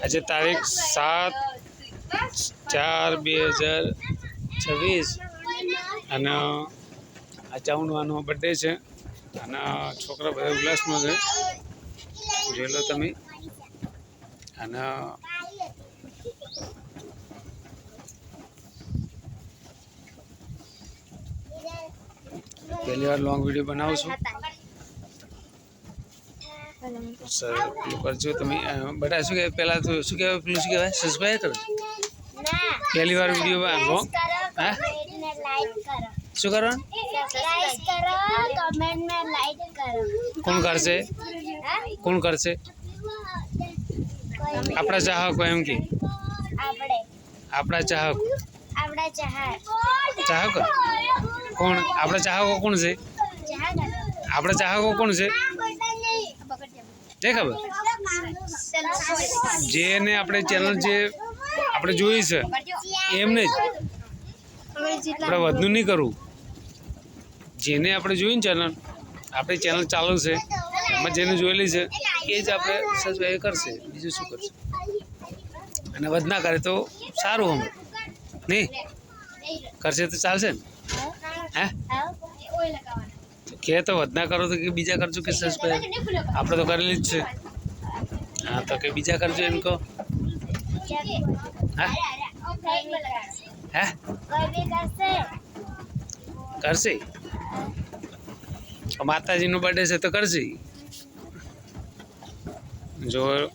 આજે તારીખ 7/4/2026 અને આ ચાઉંડવાનો બર્થડે છે અને છોકરા બધા ઉલ્લાસમાં છે જોઈ લો તમે અને પહેલી વાર લોંગ વિડીયો બનાવું છું સર પેલું કરજો તમે બધા શું કહેવાય પહેલાં તો શું કહેવાય પેલું શું કહેવાય સબસ્ક્રાઈબ કરો પહેલી વાર વિડીયો લોંગ હા શું કરવાનું કોણ કરશે કોણ કરશે આપણા ચાહકો એમ કે આપણા ચાહકો ચાહકો કોણ આપણા ચાહકો કોણ છે આપણા ચાહકો કોણ છે ખબર જેને આપણે ચેનલ જે આપણે જોઈ છે એમને જ આપણે વધુ નહીં કરવું જેને આપણે જોઈને ચેનલ આપણી ચેનલ ચાલુ છે એમાં જેને જોયેલી છે એ જ આપણે સબસ્ક્રાઈબ કરશે બીજું શું કરશે અને વધ ના કરે તો સારું અમે નહીં કરશે તો ચાલશે ને હે કે તો વધ ના કરો તો કે બીજા કરજો કે સબસ્ક્રાઈબ આપણે તો કરેલી જ છે હા તો કે બીજા કરજો એમ કહો હા હે કરશે માતાજીનો બર્થડે છે તો કરશે જો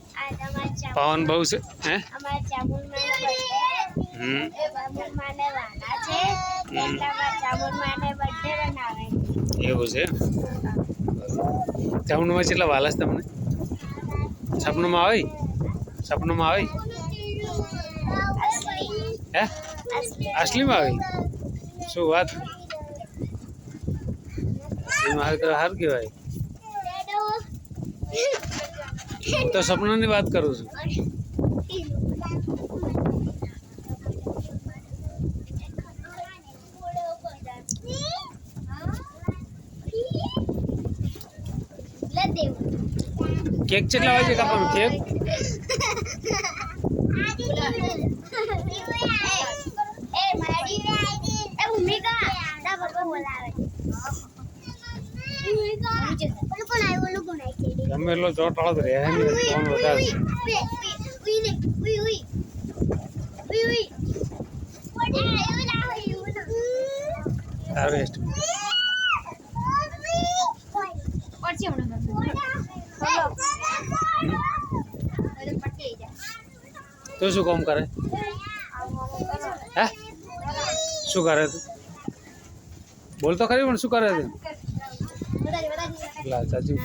પવન બહુ છે હે એવું છે ચામુંડમાં કેટલા વાલાસ તમને સપનામાં આવી હે અસલીમાં આવી શું વાત સારું કહેવાય હું તો સપનાની વાત કરું છું કેક કેટલા વાગે કાપવાનું કેક ગમે એટલો ચોટાળો તો રહે કોણ વધારે તો શું કામ કરે હે શું કરે તું બોલ તો ખરી પણ શું કરે તું ચાચી